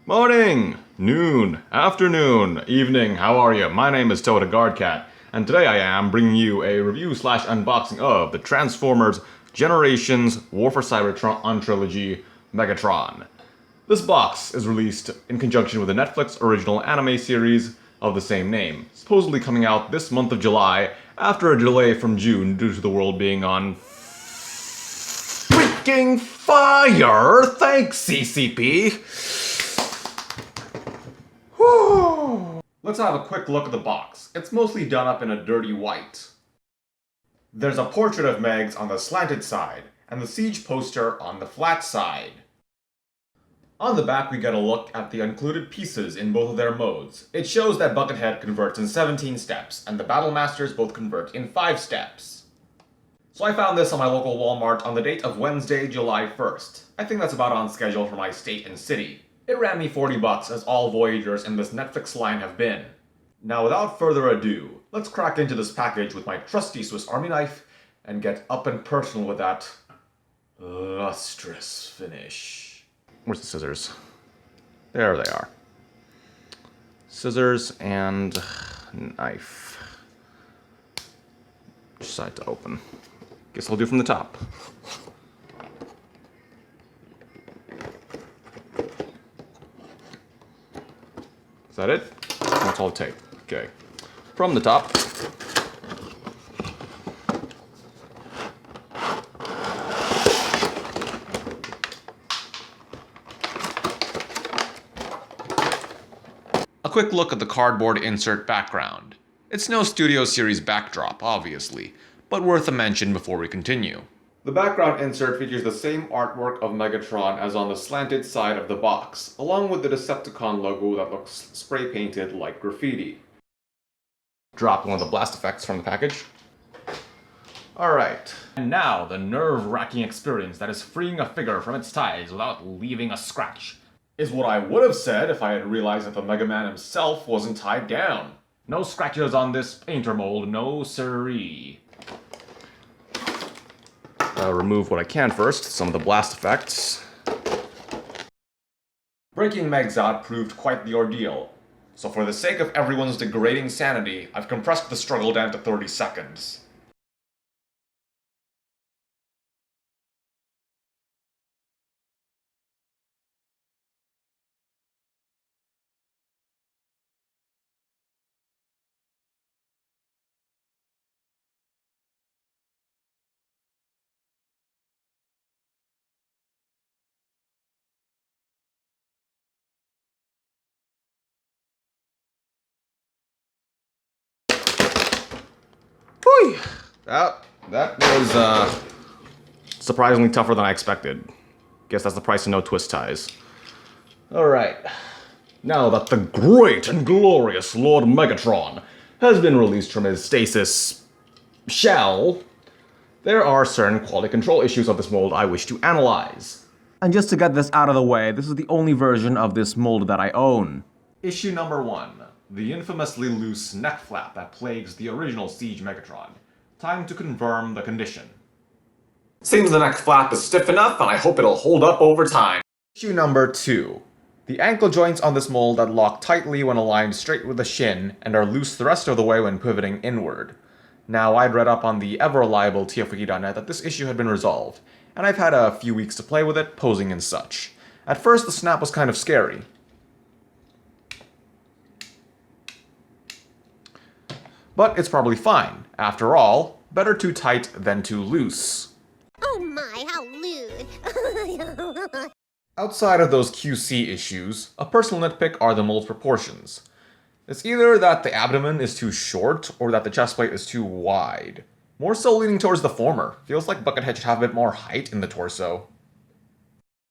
Morning, noon, afternoon, evening, how are you? My name is Toa the Guardcat, and today I am bringing you a review/unboxing of the Transformers Generations War for Cybertron trilogy, Megatron. This box is released in conjunction with the Netflix original anime series of the same name, supposedly coming out this month of July after a delay from June due to the world being on freaking fire! Thanks, CCP! Let's have a quick look at the box. It's mostly done up in a dirty white. There's a portrait of Megs on the slanted side, and the Siege poster on the flat side. On the back we get a look at the included pieces in both of their modes. It shows that Buckethead converts in 17 steps, and the Battle Masters both convert in 5 steps. So I found this on my local Walmart on the date of Wednesday, July 1st. I think that's about on schedule for my state and city. It ran me $40 as all Voyagers in this Netflix line have been. Now without further ado, let's crack into this package with my trusty Swiss Army knife and get up and personal with that lustrous finish. Where's the scissors? There they are. Scissors and knife. Which side to open? Guess I'll do from the top. Is that it? That's all it takes. Okay. From the top. A quick look at the cardboard insert background. It's no Studio Series backdrop, obviously, but worth a mention before we continue. The background insert features the same artwork of Megatron as on the slanted side of the box, along with the Decepticon logo that looks spray painted like graffiti. Drop one of the blast effects from the package. Alright, and now the nerve-wracking experience that is freeing a figure from its ties without leaving a scratch, is what I would have said if I had realized that the Mega Man himself wasn't tied down. No scratches on this painter mold, no siree. Remove what I can first, some of the blast effects. Breaking Megs out proved quite the ordeal, so for the sake of everyone's degrading sanity, I've compressed the struggle down to 30 seconds. Whew. That was surprisingly tougher than I expected. Guess that's the price of no twist ties. Alright. Now that the great and glorious Lord Megatron has been released from his stasis shell, there are certain quality control issues of this mold I wish to analyze. And just to get this out of the way, this is the only version of this mold that I own. Issue number 1. The infamously loose neck flap that plagues the original Siege Megatron. Time to confirm the condition. Seems the neck flap is stiff enough, and I hope it'll hold up over time. Issue number 2. The ankle joints on this mold that lock tightly when aligned straight with the shin, and are loose the rest of the way when pivoting inward. Now, I'd read up on the ever-reliable tfwiki.net that this issue had been resolved, and I've had a few weeks to play with it, posing and such. At first, the snap was kind of scary. But it's probably fine. After all, better too tight than too loose. Oh my, how lewd. Outside of those QC issues, a personal nitpick are the mold's proportions. It's either that the abdomen is too short, or that the chest plate is too wide. More so leaning towards the former. Feels like Buckethead should have a bit more height in the torso.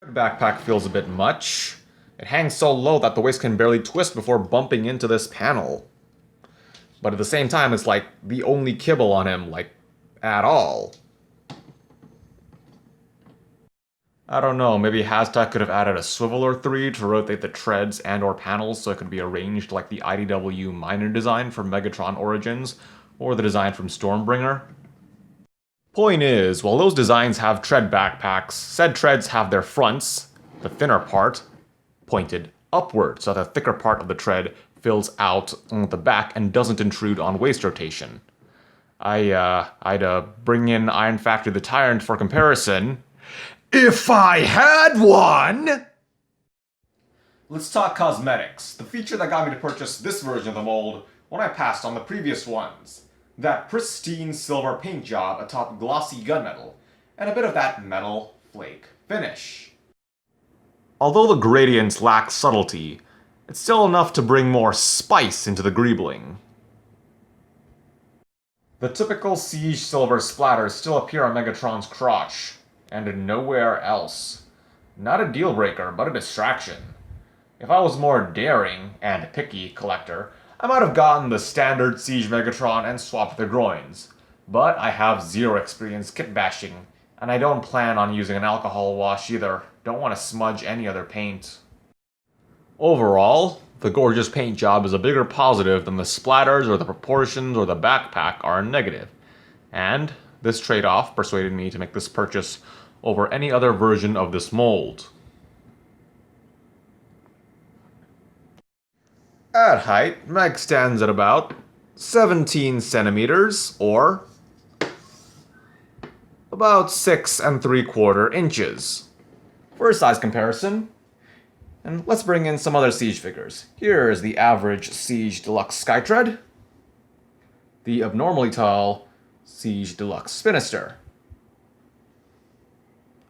The backpack feels a bit much. It hangs so low that the waist can barely twist before bumping into this panel. But at the same time, it's like the only kibble on him, like, at all. I don't know, maybe Hasbro could have added a swivel or 3 to rotate the treads and or panels so it could be arranged like the IDW Miner design from Megatron Origins, or the design from Stormbringer. Point is, while those designs have tread backpacks, said treads have their fronts, the thinner part, pointed upward so that the thicker part of the tread fills out on the back and doesn't intrude on waist rotation. I'd bring in Iron Factory the Tyrant for comparison. If I had one! Let's talk cosmetics. The feature that got me to purchase this version of the mold when I passed on the previous ones. That pristine silver paint job atop glossy gunmetal, and a bit of that metal flake finish. Although the gradients lack subtlety, it's still enough to bring more spice into the greebling. The typical Siege silver splatters still appear on Megatron's crotch, and nowhere else. Not a deal breaker, but a distraction. If I was more daring and picky collector, I might have gotten the standard Siege Megatron and swapped the groins. But I have zero experience kit bashing, and I don't plan on using an alcohol wash either. Don't want to smudge any other paint. Overall, the gorgeous paint job is a bigger positive than the splatters or the proportions or the backpack are a negative. And this trade-off persuaded me to make this purchase over any other version of this mold. At height, Meg stands at about 17 centimeters, or about 6 3/4 inches. For a size comparison, and let's bring in some other Siege figures. Here is the average Siege Deluxe Skytread, the abnormally tall Siege Deluxe Spinister.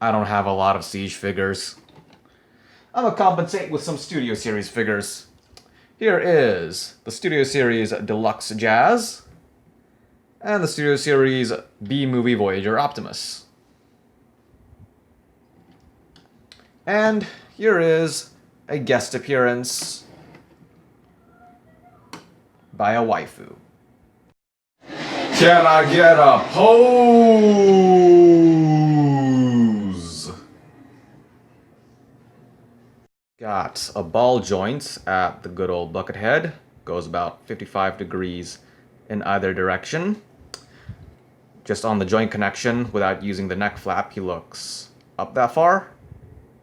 I don't have a lot of Siege figures. I'm gonna compensate with some Studio Series figures. Here is the Studio Series Deluxe Jazz, and the Studio Series B-Movie Voyager Optimus. And here is a guest appearance by a waifu. Can I get a pose? Got a ball joint at the good old bucket head. Goes about 55 degrees in either direction. Just on the joint connection, without using the neck flap, he looks up that far.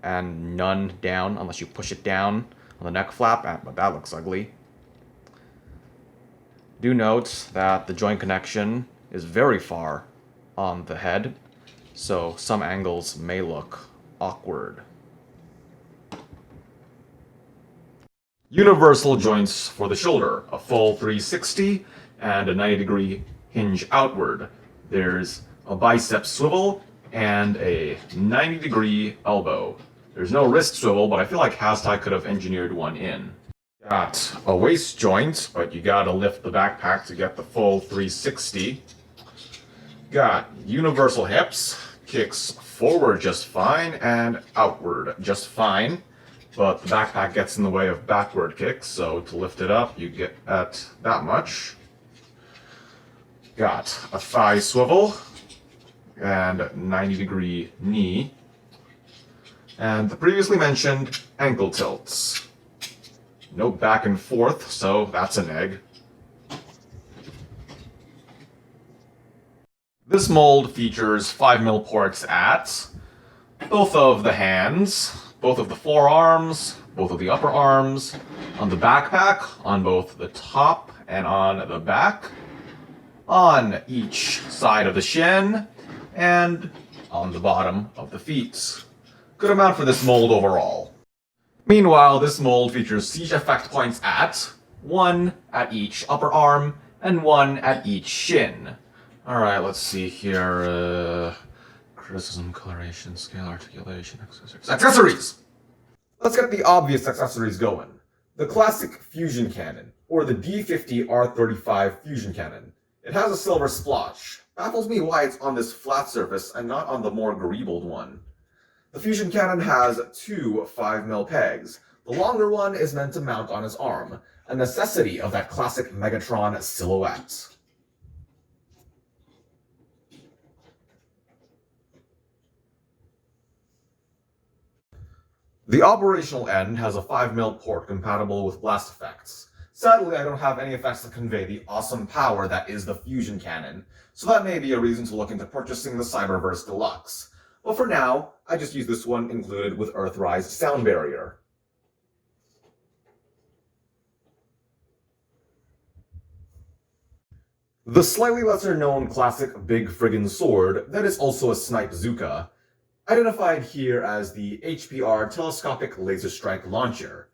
And none down unless you push it down on the neck flap, but that looks ugly. Do note that the joint connection is very far on the head, so some angles may look awkward. Universal joints for the shoulder, a full 360 and a 90-degree hinge outward. There's a bicep swivel and a 90-degree elbow. There's no wrist swivel, but I feel like Hasbro could have engineered one in. Got a waist joint, but you gotta lift the backpack to get the full 360. Got universal hips, kicks forward just fine and outward just fine, but the backpack gets in the way of backward kicks, so to lift it up, you get at that much. Got a thigh swivel and 90-degree knee. And the previously mentioned ankle tilts. No back and forth, so that's an egg. This mold features 5mm ports at both of the hands, both of the forearms, both of the upper arms, on the backpack, on both the top and on the back, on each side of the shin, and on the bottom of the feet. Good amount for this mold overall. Meanwhile, this mold features siege effect points at 1 at each upper arm and 1 at each shin. Alright, let's see here. Criticism, coloration, scale, articulation, accessories! Let's get the obvious accessories going. The classic fusion cannon, or the D50R35 fusion cannon. It has a silver splotch. Baffles me why it's on this flat surface and not on the more greebled one. The fusion cannon has 2 5mm pegs. The longer one is meant to mount on his arm, a necessity of that classic Megatron silhouette. The operational end has a 5mm port compatible with blast effects. Sadly, I don't have any effects that convey the awesome power that is the fusion cannon, so that may be a reason to look into purchasing the Cyberverse Deluxe. But for now, I just use this one included with Earthrise sound barrier. The slightly lesser known classic big friggin' sword that is also a snipe bazooka, identified here as the HPR Telescopic Laser Strike Launcher.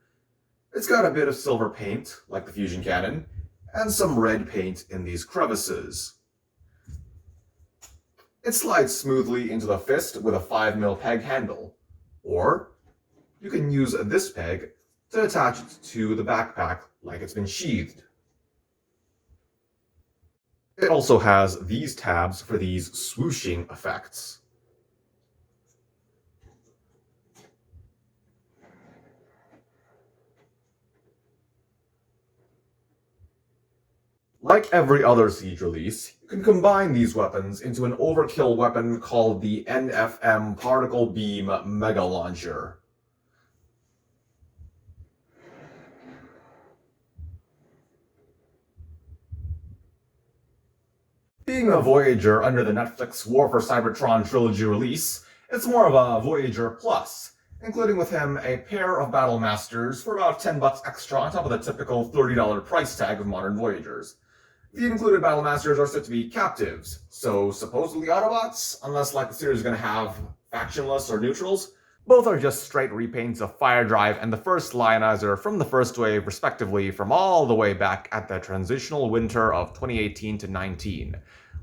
It's got a bit of silver paint, like the fusion cannon, and some red paint in these crevices. It slides smoothly into the fist with a 5mm peg handle, or you can use this peg to attach it to the backpack like it's been sheathed. It also has these tabs for these swooshing effects. Like every other Siege release, you can combine these weapons into an overkill weapon called the NFM Particle Beam Mega Launcher. Being a Voyager under the Netflix War for Cybertron trilogy release, it's more of a Voyager Plus, including with him a pair of Battle Masters for about $10 extra on top of the typical $30 price tag of modern Voyagers. The included Battle Masters are said to be captives, so supposedly Autobots, unless like the series is going to have factionless or neutrals. Both are just straight repaints of Fire Drive and the first Lionizer from the first wave, respectively, from all the way back at the transitional winter of 2018 to 19.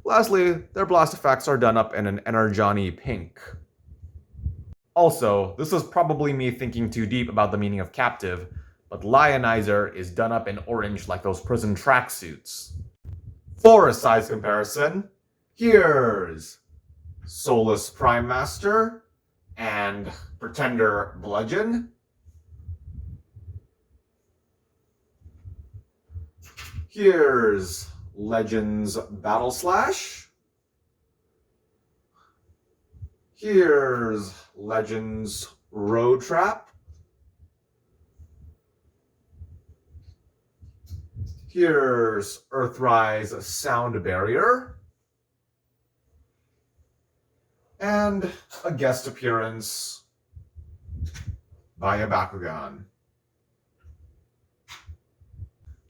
Lastly, their blast effects are done up in an Energon-y pink. Also, this is probably me thinking too deep about the meaning of captive, but Lionizer is done up in orange like those prison tracksuits. For a size comparison, here's Solus Prime Master and Pretender Bludgeon. Here's Legends Battle Slash. Here's Legends Road Trap. Here's Earthrise Sound Barrier. And a guest appearance by a Bakugan.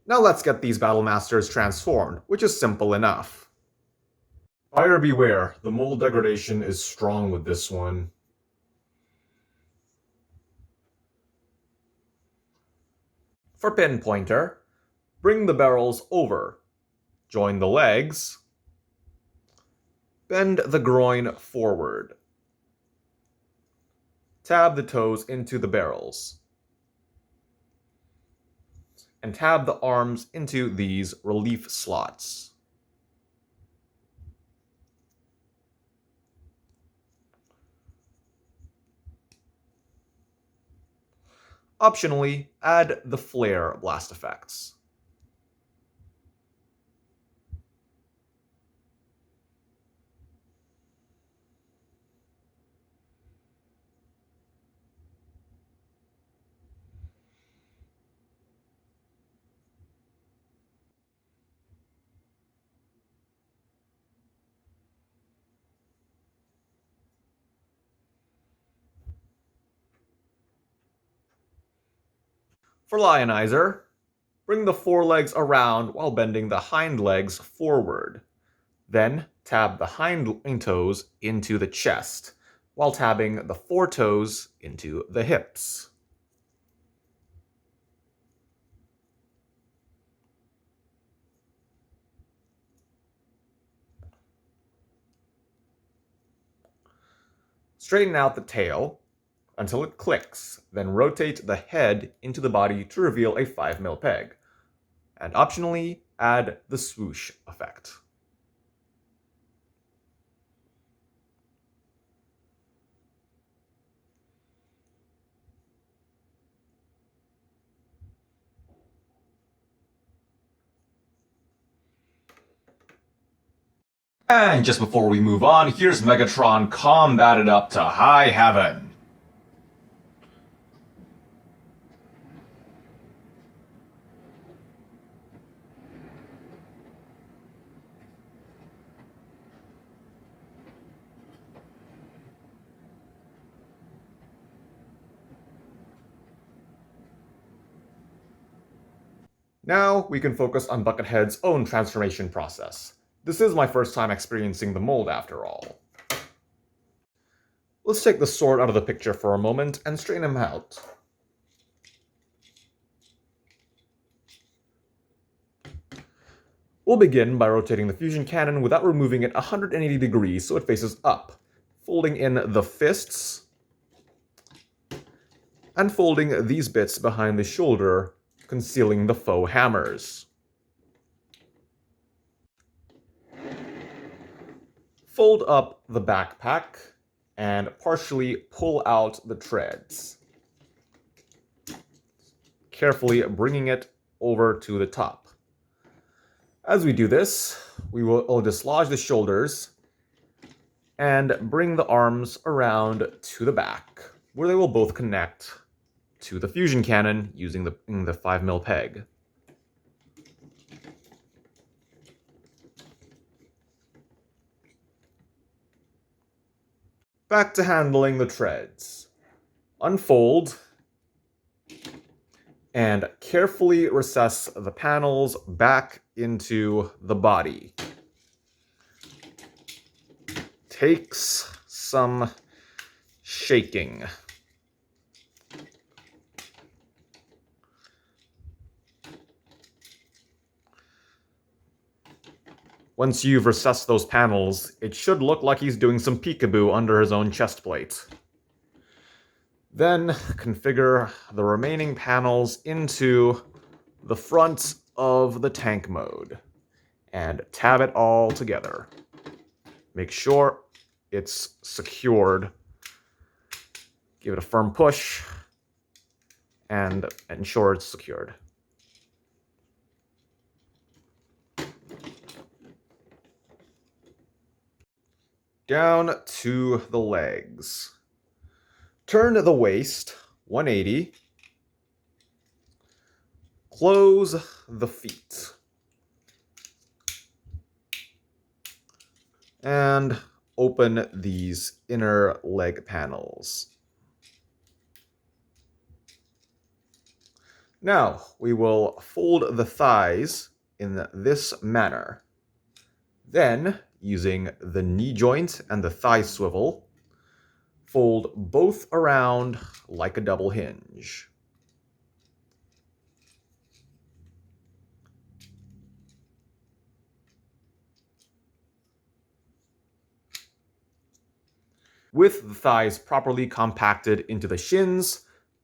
Now let's get these Battle Masters transformed, which is simple enough. Buyer beware, the mold degradation is strong with this one. For pinpointer, bring the barrels over, join the legs, bend the groin forward, tab the toes into the barrels, and tab the arms into these relief slots. Optionally, add the flare blast effects. For Lionizer, bring the forelegs around while bending the hind legs forward. Then tab the hind toes into the chest, while tabbing the fore toes into the hips. Straighten out the tail until it clicks, then rotate the head into the body to reveal a 5mm peg, and optionally add the swoosh effect. And just before we move on, here's Megatron combated up to high heaven. Now we can focus on Buckethead's own transformation process. This is my first time experiencing the mold after all. Let's take the sword out of the picture for a moment and straighten him out. We'll begin by rotating the fusion cannon without removing it 180 degrees so it faces up, folding in the fists, and folding these bits behind the shoulder, concealing the faux hammers. Fold up the backpack and partially pull out the treads, carefully bringing it over to the top. As we do this, we will dislodge the shoulders and bring the arms around to the back, where they will both connect to the fusion cannon using the 5mm peg. Back to handling the treads. Unfold and carefully recess the panels back into the body. Takes some shaking. Once you've recessed those panels, it should look like he's doing some peekaboo under his own chest plate. Then configure the remaining panels into the front of the tank mode and tab it all together. Make sure it's secured. Give it a firm push and ensure it's secured. Down to the legs. Turn the waist 180. Close the feet. And open these inner leg panels. Now, we will fold the thighs in this manner. Then, using the knee joint and the thigh swivel, fold both around like a double hinge. With the thighs properly compacted into the shins,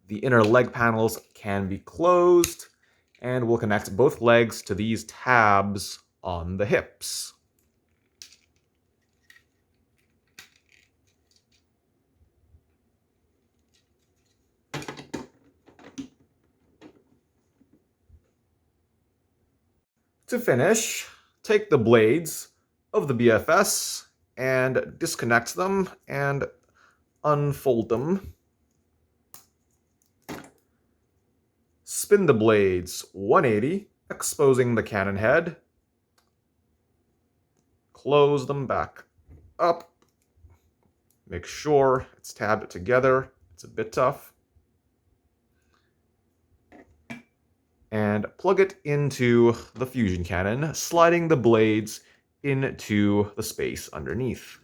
the inner leg panels can be closed, and we'll connect both legs to these tabs on the hips. To finish, take the blades of the BFS and disconnect them and unfold them. Spin the blades 180, exposing the cannon head. Close them back up. Make sure it's tabbed together. It's a bit tough. And plug it into the fusion cannon, sliding the blades into the space underneath.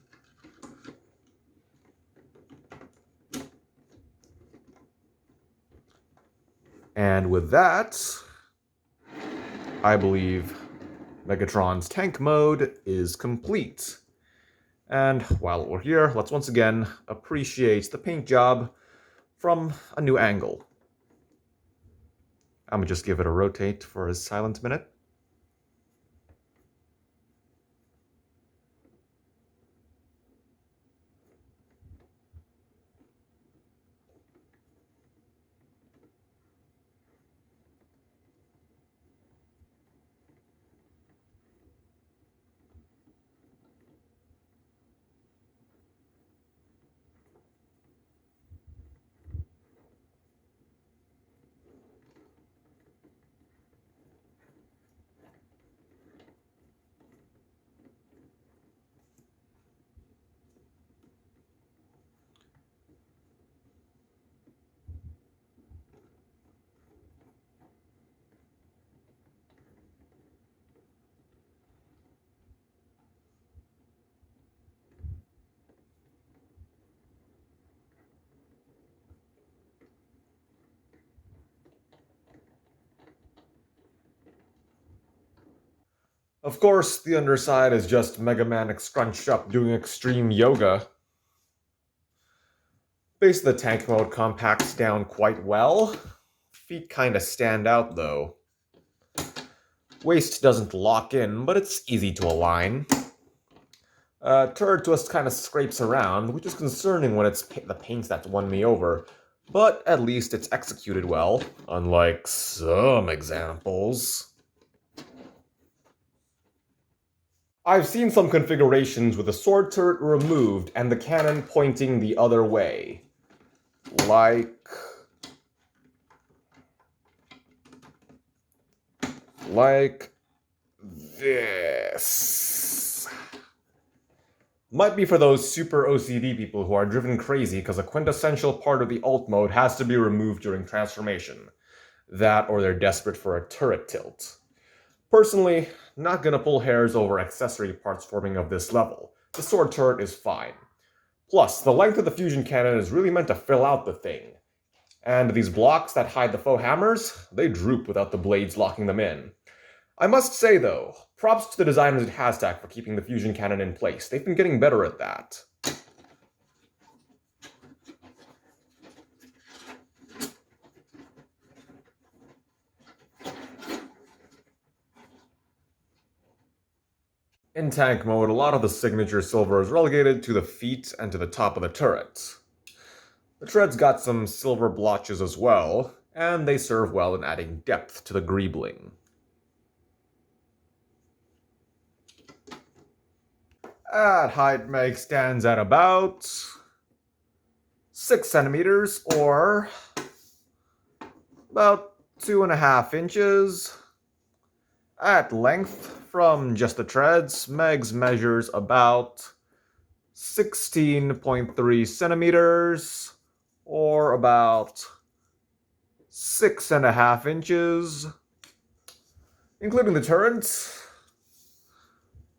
And with that, I believe Megatron's tank mode is complete. And while we're here, let's once again appreciate the paint job from a new angle. I'm gonna just give it a rotate for a silent minute. Of course, the underside is just Mega Man scrunched up doing extreme yoga. Base of the tank mode compacts down quite well. Feet kinda stand out though. Waist doesn't lock in, but it's easy to align. Turret twist kinda scrapes around, which is concerning when it's the paint that's won me over. But at least it's executed well, unlike some examples. I've seen some configurations with the sword turret removed and the cannon pointing the other way. Like this. Might be for those super OCD people who are driven crazy because a quintessential part of the alt mode has to be removed during transformation. That or they're desperate for a turret tilt. Personally, not gonna pull hairs over accessory parts forming of this level. The sword turret is fine. Plus, the length of the fusion cannon is really meant to fill out the thing. And these blocks that hide the faux hammers, they droop without the blades locking them in. I must say though, props to the designers at Hasbro for keeping the fusion cannon in place. They've been getting better at that. In tank mode, a lot of the signature silver is relegated to the feet and to the top of the turret. The treads got some silver blotches as well, and they serve well in adding depth to the greebling. At height, Meg stands at about 6 centimeters, or about 2.5 inches. At length, from just the treads, Meg's measures about 16.3 centimeters, or about 6.5 inches, including the turret,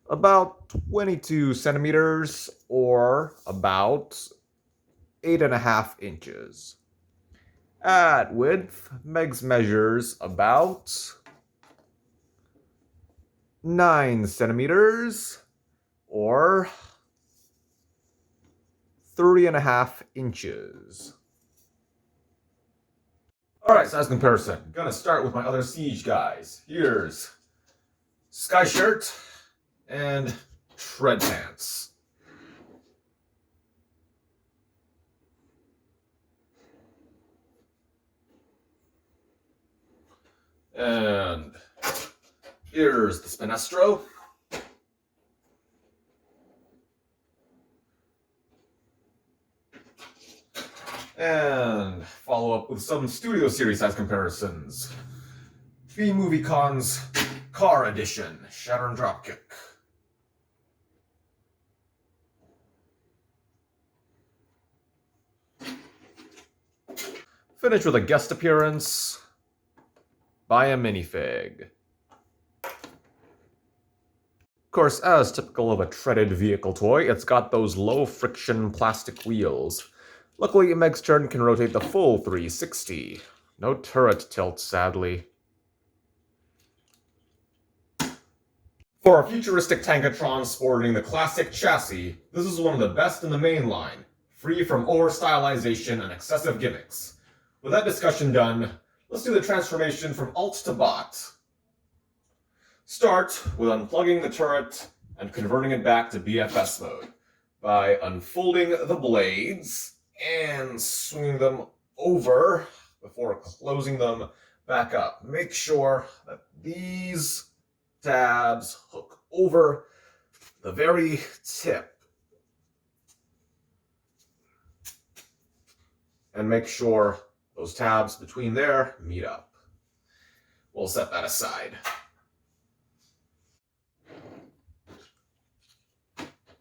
about 22 centimeters, or about 8.5 inches. At width, Meg's measures about 9 centimeters, or 3.5 inches. Alright, size comparison. Gonna start with my other Siege guys. Here's Sky Shirt and Tread Pants. And here's the Spinestro. And follow up with some Studio Series size comparisons. B-Movie Con's Car Edition, Shatter and Dropkick. Finish with a guest appearance by a minifig. Of course, as typical of a treaded vehicle toy, it's got those low-friction plastic wheels. Luckily, Meg's turn can rotate the full 360. No turret tilt, sadly. For a futuristic Tankatron sporting the classic chassis, this is one of the best in the main line, free from over-stylization and excessive gimmicks. With that discussion done, let's do the transformation from alt to bot. Start with unplugging the turret and converting it back to BFS mode by unfolding the blades and swinging them over before closing them back up. Make sure that these tabs hook over the very tip. And make sure those tabs between there meet up. We'll set that aside.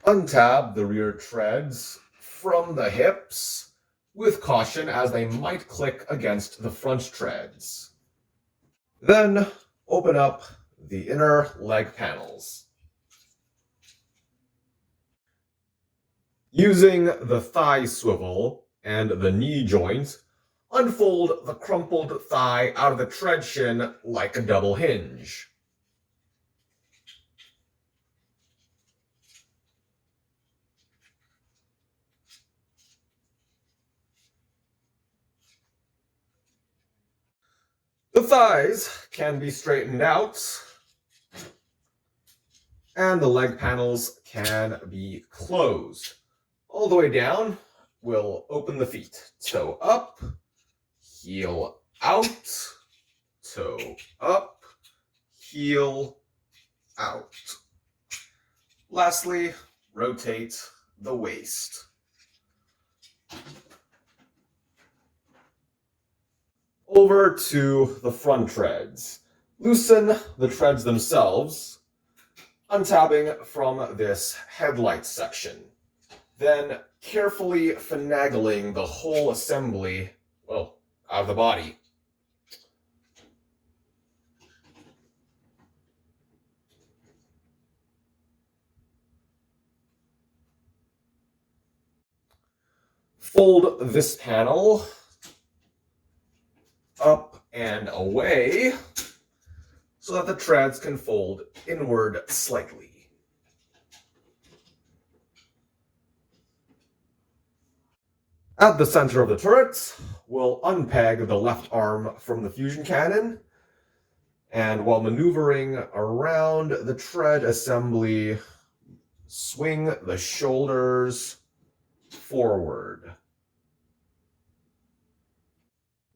Untab the rear treads from the hips with caution as they might click against the front treads. Then open up the inner leg panels. Using the thigh swivel and the knee joint, unfold the crumpled thigh out of the tread shin like a double hinge. The thighs can be straightened out, and the leg panels can be closed. All the way down, we'll open the feet. Toe up, heel out, toe up, heel out. Lastly, rotate the waist. Over to the front treads. Loosen the treads themselves, untabbing from this headlight section. Then carefully finagling the whole assembly, well, out of the body. Fold this panel up and away so that the treads can fold inward slightly. At the center of the turret, we'll unpeg the left arm from the fusion cannon, and while maneuvering around the tread assembly, swing the shoulders forward.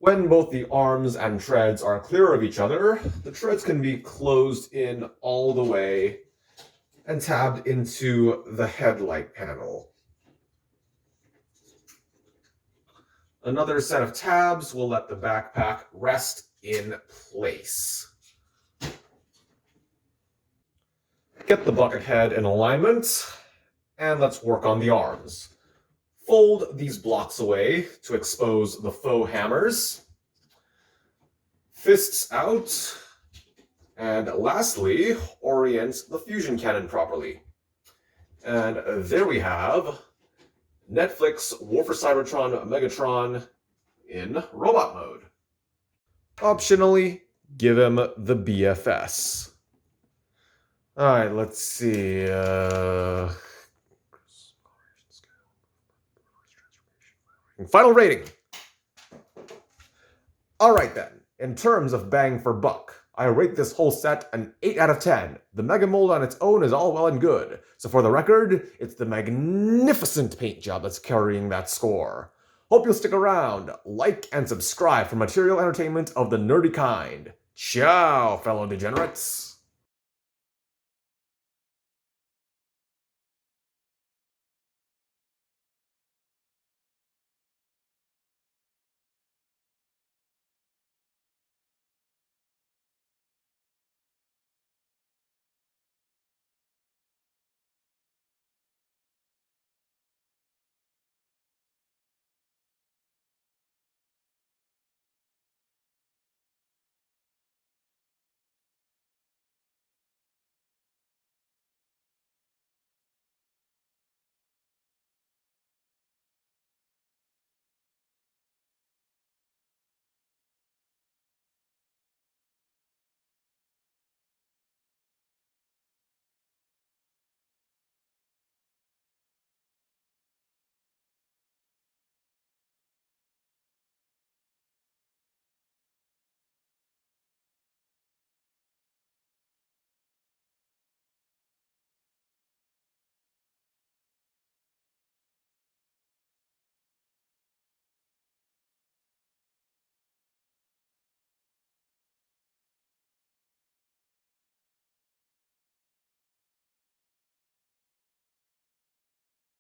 When both the arms and treads are clear of each other, the treads can be closed in all the way and tabbed into the headlight panel. Another set of tabs will let the backpack rest in place. Get the bucket head in alignment, and let's work on the arms. Fold these blocks away to expose the faux hammers. Fists out. And lastly, orient the fusion cannon properly. And there we have Netflix War for Cybertron Megatron in robot mode. Optionally, give him the BFS. Alright, let's see. Final rating. Alright then, in terms of bang for buck, I rate this whole set an 8 out of 10. The Mega Mold on its own is all well and good, so for the record, it's the magnificent paint job that's carrying that score. Hope you'll stick around, like and subscribe for material entertainment of the nerdy kind. Ciao, fellow degenerates.